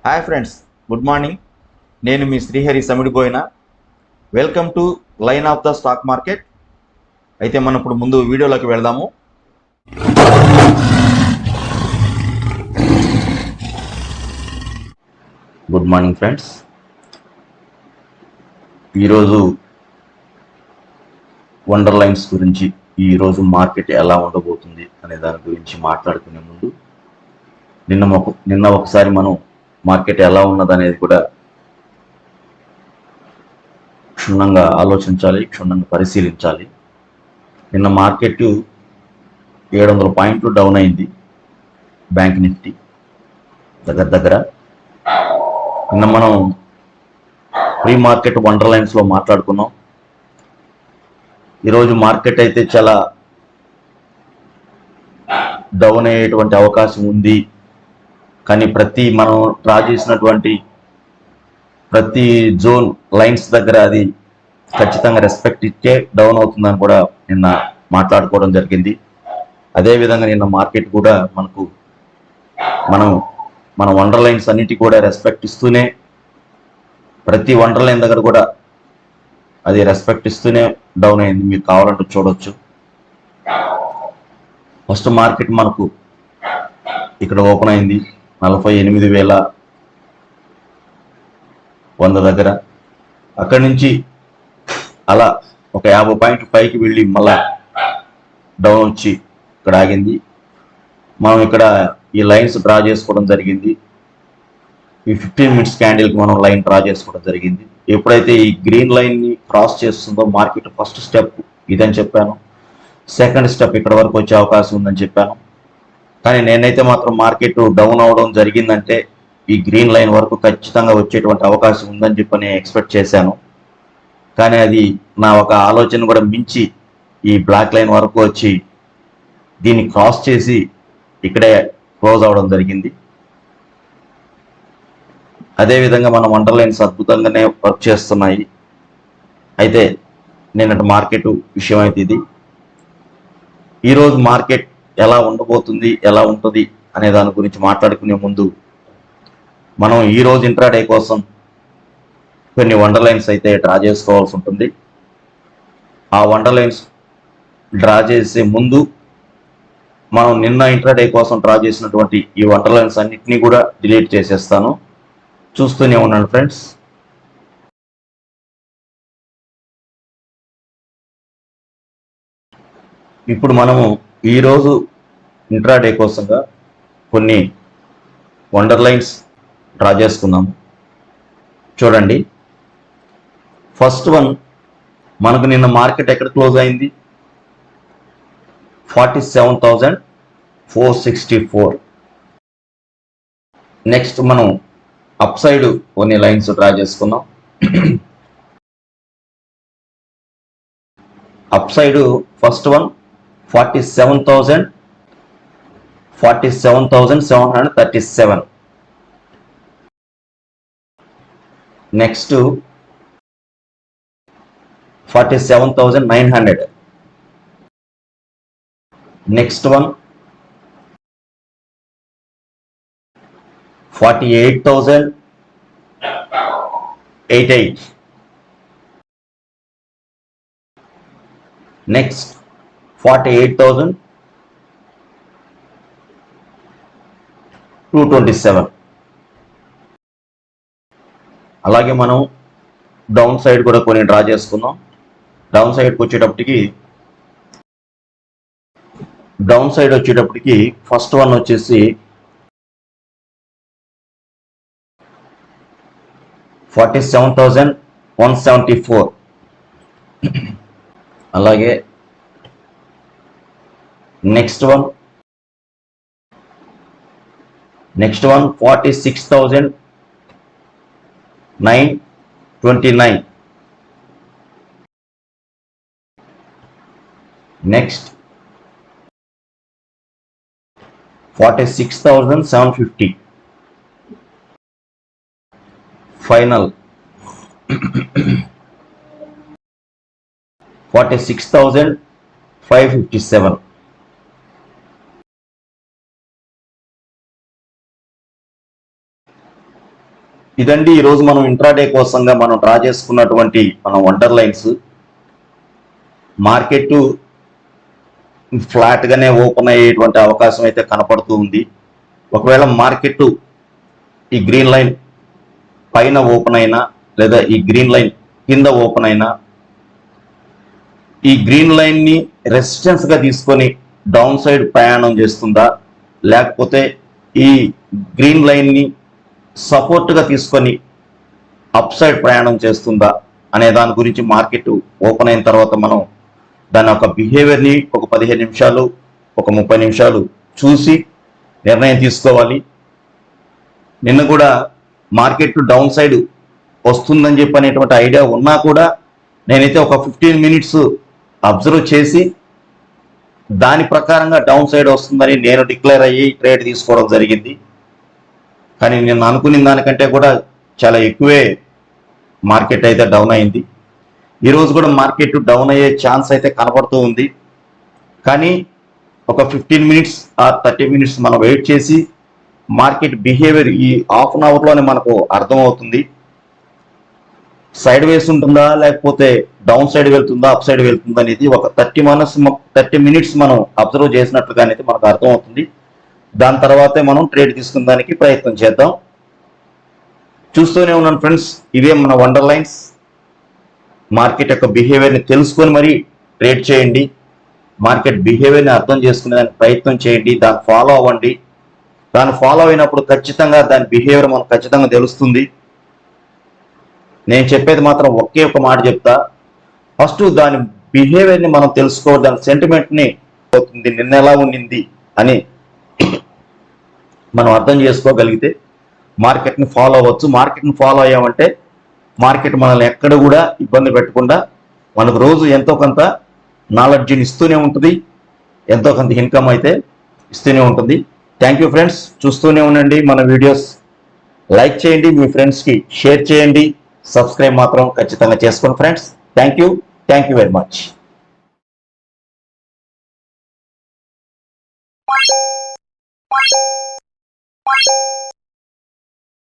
Hi friends, good morning. నేను మీ శ్రీహరి సమిడిపోయిన. Welcome to line of the stock market. అయితే మనం ఇప్పుడు ముందు వీడియోలోకి వెళదాము. Good morning friends. ఈరోజు వండర్ లైన్స్ గురించి, ఈరోజు మార్కెట్ ఎలా ఉండబోతుంది అనే దాని గురించి మాట్లాడుకునే ముందు నిన్న ఒకసారి మనం మార్కెట్ ఎలా ఉన్నదనేది కూడా క్షుణ్ణంగా ఆలోచించాలి, క్షుణ్ణంగా పరిశీలించాలి. నిన్న మార్కెట్ 700 పాయింట్లు డౌన్ అయింది. బ్యాంక్ నిఫ్టీ దగ్గర నిన్న మనం ప్రీ మార్కెట్ వండర్ లైన్స్లో మాట్లాడుకున్నాం. ఈరోజు మార్కెట్ అయితే చాలా డౌన్ అయ్యేటువంటి అవకాశం ఉంది. కానీ మనం డ్రా చేసినటువంటి ప్రతి జోన్ లైన్స్ దగ్గర అది ఖచ్చితంగా రెస్పెక్ట్ ఇచ్చే డౌన్ అవుతుందని కూడా నిన్న మాట్లాడుకోవడం జరిగింది. అదేవిధంగా నిన్న మార్కెట్ కూడా మన వండర్ లైన్స్ అన్నిటి కూడా రెస్పెక్ట్ ఇస్తూనే, ప్రతి వండర్ లైన్ దగ్గర కూడా అది రెస్పెక్ట్ ఇస్తూనే డౌన్ అయింది. మీరు కావాలంటే చూడవచ్చు. ఫస్ట్ మార్కెట్ మనకు ఇక్కడ ఓపెన్ అయింది 48,100 దగ్గర. అక్కడి నుంచి అలా ఒక 50 పాయింట్లు పైకి వెళ్ళి మళ్ళా డౌన్ వచ్చి ఇక్కడ ఆగింది. మనం ఇక్కడ ఈ లైన్స్ డ్రా చేసుకోవడం జరిగింది. ఈ 15 మినిట్స్ క్యాండిల్కి మనం లైన్ డ్రా చేసుకోవడం జరిగింది. ఎప్పుడైతే ఈ గ్రీన్ లైన్ని క్రాస్ చేస్తుందో మార్కెట్ ఫస్ట్ స్టెప్ ఇదని చెప్పాను. సెకండ్ స్టెప్ ఇక్కడ వరకు వచ్చే అవకాశం ఉందని చెప్పాను. కానీ నేనైతే మాత్రం మార్కెట్ డౌన్ అవడం జరిగిందంటే ఈ గ్రీన్ లైన్ వరకు ఖచ్చితంగా వచ్చేటువంటి అవకాశం ఉందని చెప్పి నేను ఎక్స్పెక్ట్ చేశాను. కానీ అది నా ఒక ఆలోచన కూడా మించి ఈ బ్లాక్ లైన్ వరకు వచ్చి దీన్ని క్రాస్ చేసి ఇక్కడే క్లోజ్ అవడం జరిగింది. అదేవిధంగా మన వండర్ లైన్స్ అద్భుతంగానే వర్క్ చేస్తున్నాయి. అయితే నిన్నటి మార్కెట్ విషయం అయితే ఇది. ఈరోజు మార్కెట్ ఎలా ఉండబోతుంది, ఎలా ఉంటుంది అనే దాని గురించి మాట్లాడుకునే ముందు మనం ఈరోజు ఇంట్రాడే కోసం కొన్ని వండర్ లైన్స్ అయితే డ్రా చేసుకోవాల్సి ఉంటుంది. ఆ వండర్ లైన్స్ డ్రా చేసే ముందు మనం నిన్న ఇంట్రాడే కోసం డ్రా చేసినటువంటి ఈ వండర్ లైన్స్ అన్నిటినీ కూడా డిలీట్ చేసేస్తాను. చూస్తూనే ఉన్నాను ఫ్రెండ్స్. ఇప్పుడు మనము ఈరోజు ఇంట్రాడే కోసంగా కొన్ని వండర్ లైన్స్ డ్రా చేసుకుందాము. చూడండి, ఫస్ట్ వన్ మనకు నిన్న మార్కెట్ ఎక్కడ క్లోజ్ అయింది? 47,464. నెక్స్ట్ మనం అప్ సైడ్ కొన్ని లైన్స్ డ్రా చేసుకుందాం. Up side first one 47,737. Next 47,900. Next one 48,088. Next 48,227. అలాగే మనం డౌన్ సైడ్ కూడా కొన్ని డ్రా చేసుకుందాం. డౌన్ సైడ్కి వచ్చేటప్పటికి ఫస్ట్ వన్ వచ్చేసి 47,174. అలాగే నెక్స్ట్ వన్ 46,929. నెక్స్ట్ 46,750. ఫైనల్ 46,557. ఇదండి ఈరోజు మనం ఇంట్రాడే కోసంగా మనం డ్రా చేసుకున్నటువంటి మన వండర్ లైన్స్. మార్కెట్ ఫ్లాట్గానే ఓపెన్ అయ్యేటువంటి అవకాశం అయితే కనపడుతూ ఉంది. ఒకవేళ మార్కెట్ ఈ గ్రీన్ లైన్ పైన ఓపెన్ అయినా లేదా ఈ గ్రీన్ లైన్ కింద ఓపెన్ అయినా ఈ గ్రీన్ లైన్ని రెసిస్టెన్స్గా తీసుకొని డౌన్ సైడ్ ప్రయాణం చేస్తుందా, లేకపోతే ఈ గ్రీన్ లైన్ని సపోర్ట్గా తీసుకొని అప్ సైడ్ ప్రయాణం చేస్తుందా అనే దాని గురించి మార్కెట్ ఓపెన్ అయిన తర్వాత మనం దాని యొక్క బిహేవియర్ని ఒక 15 నిమిషాలు ఒక 30 నిమిషాలు చూసి నిర్ణయం తీసుకోవాలి. నిన్న కూడా మార్కెట్ డౌన్ సైడ్ వస్తుందని చెప్పనేటువంటి ఐడియా ఉన్నా కూడా నేనైతే ఒక 15 మినిట్స్ అబ్జర్వ్ చేసి దాని ప్రకారంగా డౌన్ సైడ్ వస్తుందని నేను డిక్లేర్ అయ్యి ట్రేడ్ తీసుకోవడం జరిగింది. కానీ నేను అనుకున్న దానికంటే కూడా చాలా ఎక్కువే మార్కెట్ అయితే డౌన్ అయింది. ఈరోజు కూడా మార్కెట్ డౌన్ అయ్యే ఛాన్స్ అయితే కనపడుతూ ఉంది. కానీ ఒక 15 మినిట్స్ ఆర్ 30 మినిట్స్ మనం వెయిట్ చేసి మార్కెట్ బిహేవియర్ ఈ హాఫ్ అన్ అవర్లోనే మనకు అర్థమవుతుంది. సైడ్ వేస్ ఉంటుందా లేకపోతే డౌన్ సైడ్ వెళ్తుందా అప్ సైడ్ వెళ్తుందా అనేది ఒక 30 మినిట్స్ మనం అబ్జర్వ్ చేసినట్లుగానైతే మనకు అర్థమవుతుంది. దాని తర్వాతే మనం ట్రేడ్ తీసుకునే దానికి ప్రయత్నం చేద్దాం. చూస్తూనే ఉన్నాను ఫ్రెండ్స్, ఇవే మన వండర్ లైన్స్. మార్కెట్ యొక్క బిహేవియర్ని తెలుసుకొని మరీ ట్రేడ్ చేయండి. మార్కెట్ బిహేవియర్ని అర్థం చేసుకునే దానికి ప్రయత్నం చేయండి. దాన్ని ఫాలో అవ్వండి. దాన్ని ఫాలో అయినప్పుడు ఖచ్చితంగా దాని బిహేవియర్ మనకు ఖచ్చితంగా తెలుస్తుంది. నేను చెప్పేది మాత్రం ఒకే ఒక మాట చెప్తా, ఫస్ట్ దాని బిహేవియర్ని మనం తెలుసుకోవాలి. దాని సెంటిమెంట్ని అవుతుంది నిన్న ఎలా ఉండింది అని మనం అర్థం చేసుకోగలిగితే మార్కెట్ని ఫాలో అవ్వచ్చు. మార్కెట్ని ఫాలో అయ్యామంటే మార్కెట్ మనల్ని ఎక్కడ కూడా ఇబ్బంది పెట్టకుండా మనకు రోజు ఎంతో కొంత నాలెడ్జ్ని ఇస్తూనే ఉంటుంది, ఎంతో కొంత ఇన్కమ్ అయితే ఇస్తూనే ఉంటుంది. థ్యాంక్ యూ ఫ్రెండ్స్, చూస్తూనే ఉండండి మన వీడియోస్. లైక్ చేయండి, మీ ఫ్రెండ్స్కి షేర్ చేయండి, సబ్స్క్రైబ్ మాత్రం ఖచ్చితంగా చేసుకోండి friends. Thank you very much.